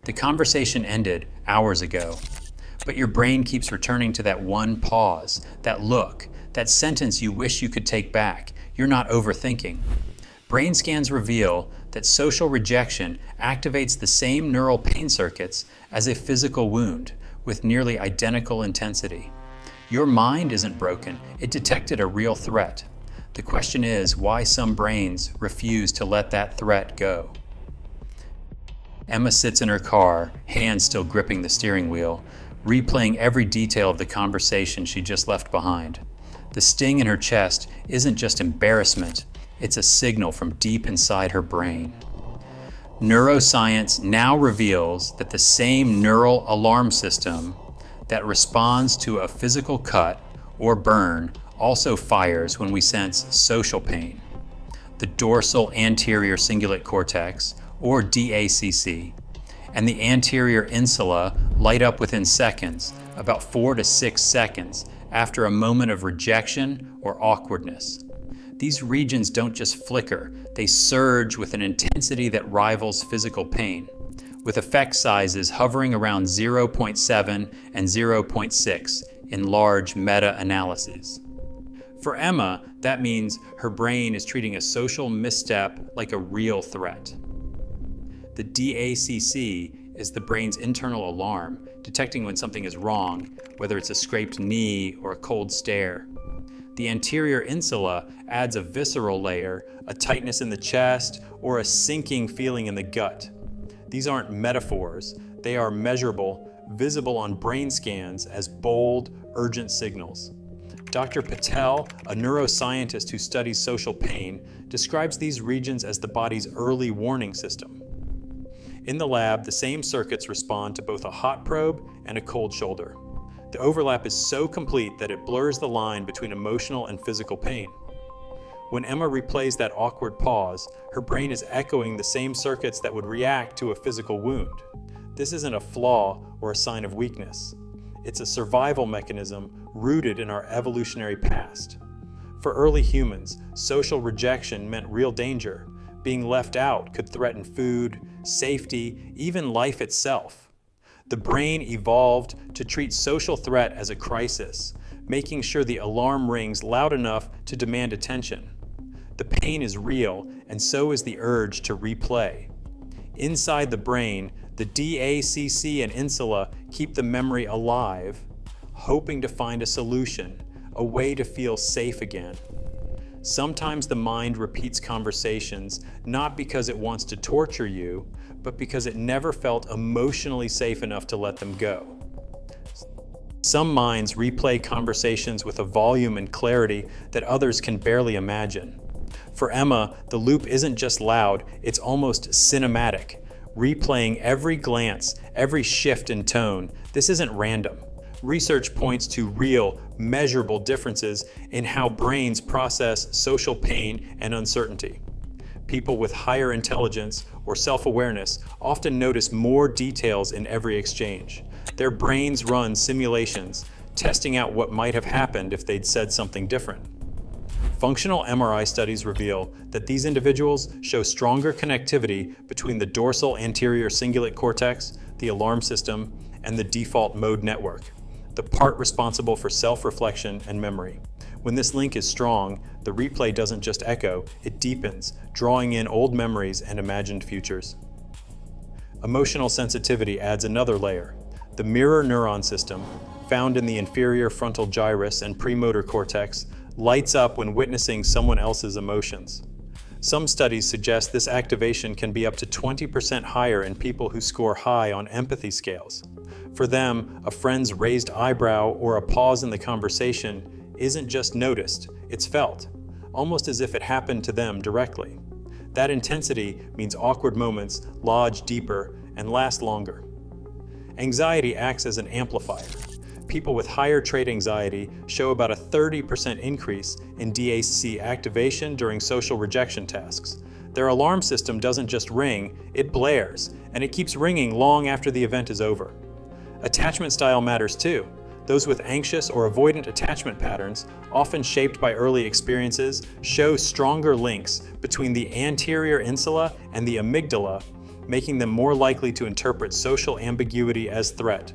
The conversation ended hours ago, but your brain keeps returning to that one pause, that look, that sentence you wish you could take back. You're not overthinking. Brain scans reveal that social rejection activates the same neural pain circuits as a physical wound with nearly identical intensity. Your mind isn't broken, it detected a real threat. The question is why some brains refuse to let that threat go. Emma sits in her car, hands still gripping the steering wheel, replaying every detail of the conversation she just left behind. The sting in her chest isn't just embarrassment, it's a signal from deep inside her brain. Neuroscience now reveals that the same neural alarm system that responds to a physical cut or burn also fires when we sense social pain. The dorsal anterior cingulate cortex, or DACC, and the anterior insula light up within seconds, about 4 to 6 seconds, after a moment of rejection or awkwardness. These regions don't just flicker, they surge with an intensity that rivals physical pain, with effect sizes hovering around 0.7 and 0.6 in large meta-analyses. For Emma, that means her brain is treating a social misstep like a real threat. The DACC is the brain's internal alarm, detecting when something is wrong, whether it's a scraped knee or a cold stare. The anterior insula adds a visceral layer, a tightness in the chest, or a sinking feeling in the gut. These aren't metaphors, they are measurable, visible on brain scans as bold, urgent signals. Dr. Patel, a neuroscientist who studies social pain, describes these regions as the body's early warning system. In the lab, the same circuits respond to both a hot probe and a cold shoulder. The overlap is so complete that it blurs the line between emotional and physical pain. When Emma replays that awkward pause, her brain is echoing the same circuits that would react to a physical wound. This isn't a flaw or a sign of weakness. It's a survival mechanism rooted in our evolutionary past. For early humans, social rejection meant real danger. Being left out could threaten food, safety, even life itself. The brain evolved to treat social threat as a crisis, making sure the alarm rings loud enough to demand attention. The pain is real, and so is the urge to replay. Inside the brain, the DACC and insula keep the memory alive, hoping to find a solution, a way to feel safe again. Sometimes the mind repeats conversations not because it wants to torture you, but because it never felt emotionally safe enough to let them go. Some minds replay conversations with a volume and clarity that others can barely imagine. For Emma, the loop isn't just loud, it's almost cinematic, replaying every glance, every shift in tone. This isn't random. Research points to real, measurable differences in how brains process social pain and uncertainty. People with higher intelligence or self-awareness often notice more details in every exchange. Their brains run simulations, testing out what might have happened if they'd said something different. Functional MRI studies reveal that these individuals show stronger connectivity between the dorsal anterior cingulate cortex, the alarm system, and the default mode network, the part responsible for self-reflection and memory. When this link is strong, the replay doesn't just echo, it deepens, drawing in old memories and imagined futures. Emotional sensitivity adds another layer. The mirror neuron system, found in the inferior frontal gyrus and premotor cortex, lights up when witnessing someone else's emotions. Some studies suggest this activation can be up to 20% higher in people who score high on empathy scales. For them, a friend's raised eyebrow or a pause in the conversation isn't just noticed, it's felt, almost as if it happened to them directly. That intensity means awkward moments lodge deeper and last longer. Anxiety acts as an amplifier. People with higher trait anxiety show about a 30% increase in DACC activation during social rejection tasks. Their alarm system doesn't just ring, it blares, and it keeps ringing long after the event is over. Attachment style matters too. Those with anxious or avoidant attachment patterns, often shaped by early experiences, show stronger links between the anterior insula and the amygdala making them more likely to interpret social ambiguity as threat.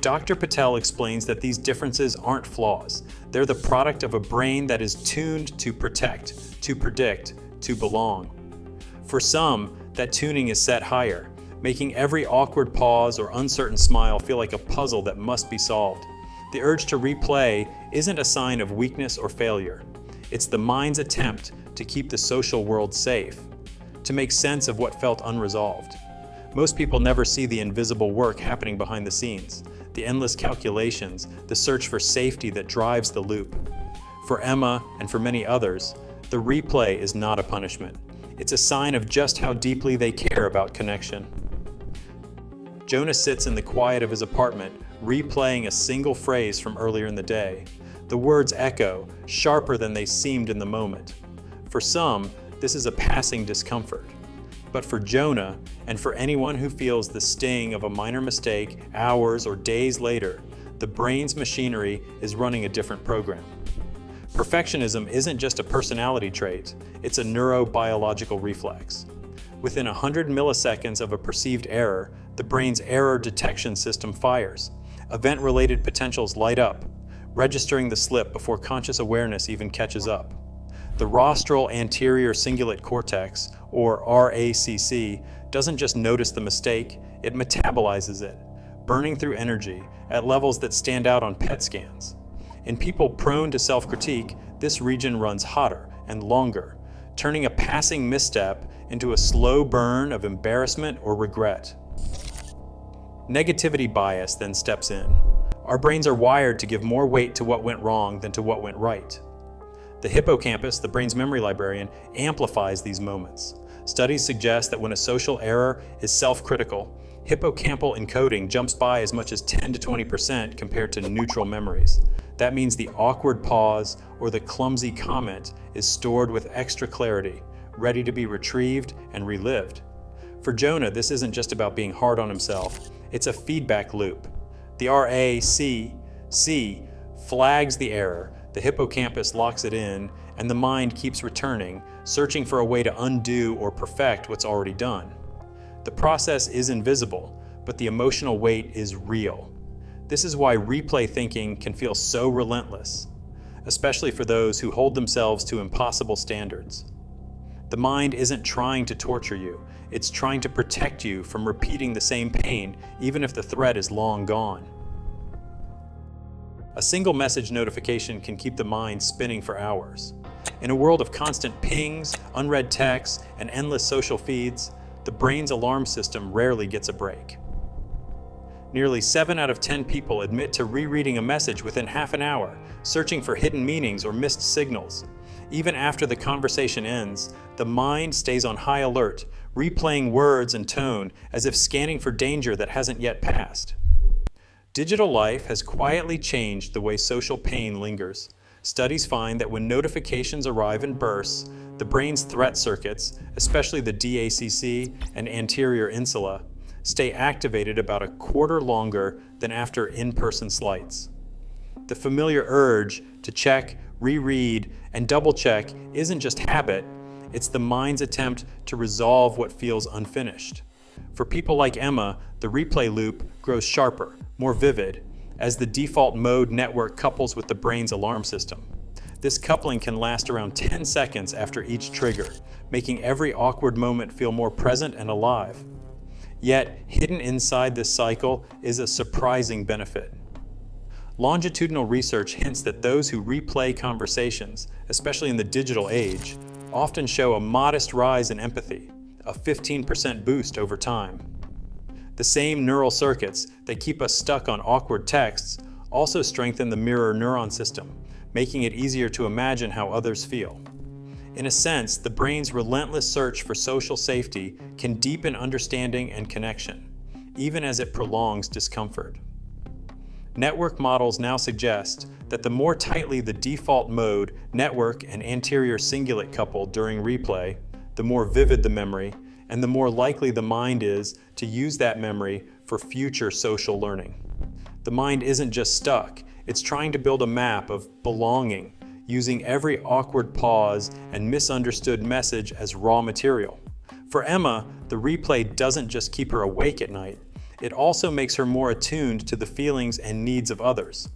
Dr. Patel explains that these differences aren't flaws. They're the product of a brain that is tuned to protect, to predict, to belong. For some, that tuning is set higher, making every awkward pause or uncertain smile feel like a puzzle that must be solved. The urge to replay isn't a sign of weakness or failure. It's the mind's attempt to keep the social world safe, to make sense of what felt unresolved. Most people never see the invisible work happening behind the scenes, the endless calculations, the search for safety that drives the loop. For Emma and for many others, the replay is not a punishment. It's a sign of just how deeply they care about connection. Jonah sits in the quiet of his apartment, replaying a single phrase from earlier in the day. The words echo, sharper than they seemed in the moment. For some, this is a passing discomfort. But for Jonah, and for anyone who feels the sting of a minor mistake hours or days later, the brain's machinery is running a different program. Perfectionism isn't just a personality trait, it's a neurobiological reflex. Within 100 milliseconds of a perceived error, the brain's error detection system fires. Event-related potentials light up, registering the slip before conscious awareness even catches up. The rostral anterior cingulate cortex, or RACC, doesn't just notice the mistake, it metabolizes it, burning through energy at levels that stand out on PET scans. In people prone to self-critique, this region runs hotter and longer, turning a passing misstep into a slow burn of embarrassment or regret. Negativity bias then steps in. Our brains are wired to give more weight to what went wrong than to what went right. The hippocampus, the brain's memory librarian, amplifies these moments. Studies suggest that when a social error is self-critical, hippocampal encoding jumps by as much as 10 to 20% compared to neutral memories. That means the awkward pause or the clumsy comment is stored with extra clarity, ready to be retrieved and relived. For Jonah, this isn't just about being hard on himself, it's a feedback loop. The RACC flags the error, the hippocampus locks it in, and the mind keeps returning, searching for a way to undo or perfect what's already done. The process is invisible, but the emotional weight is real. This is why replay thinking can feel so relentless, especially for those who hold themselves to impossible standards. The mind isn't trying to torture you, it's trying to protect you from repeating the same pain, even if the threat is long gone. A single message notification can keep the mind spinning for hours. In a world of constant pings, unread texts, and endless social feeds, the brain's alarm system rarely gets a break. Nearly 7 out of 10 people admit to rereading a message within half an hour, searching for hidden meanings or missed signals. Even after the conversation ends, the mind stays on high alert, replaying words and tone as if scanning for danger that hasn't yet passed. Digital life has quietly changed the way social pain lingers. Studies find that when notifications arrive in bursts, the brain's threat circuits, especially the DACC and anterior insula, stay activated about a quarter longer than after in-person slights. The familiar urge to check, reread, and double-check isn't just habit, it's the mind's attempt to resolve what feels unfinished. For people like Emma, the replay loop grows sharper, more vivid, as the default mode network couples with the brain's alarm system. This coupling can last around 10 seconds after each trigger, making every awkward moment feel more present and alive. Yet, hidden inside this cycle is a surprising benefit. Longitudinal research hints that those who replay conversations, especially in the digital age, often show a modest rise in empathy, a 15% boost over time. The same neural circuits that keep us stuck on awkward texts also strengthen the mirror neuron system, making it easier to imagine how others feel. In a sense, the brain's relentless search for social safety can deepen understanding and connection, even as it prolongs discomfort. Network models now suggest that the more tightly the default mode, network, and anterior cingulate couple during replay, the more vivid the memory, and the more likely the mind is to use that memory for future social learning. The mind isn't just stuck, it's trying to build a map of belonging, using every awkward pause and misunderstood message as raw material. For Emma, the replay doesn't just keep her awake at night, it also makes her more attuned to the feelings and needs of others.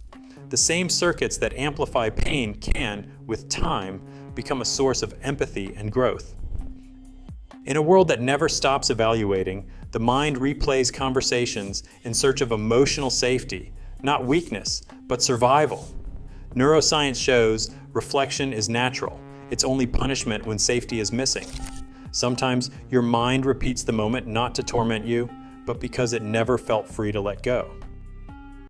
The same circuits that amplify pain can, with time, become a source of empathy and growth. In a world that never stops evaluating, the mind replays conversations in search of emotional safety, not weakness, but survival. Neuroscience shows reflection is natural. It's only punishment when safety is missing. Sometimes your mind repeats the moment not to torment you, but because it never felt free to let go.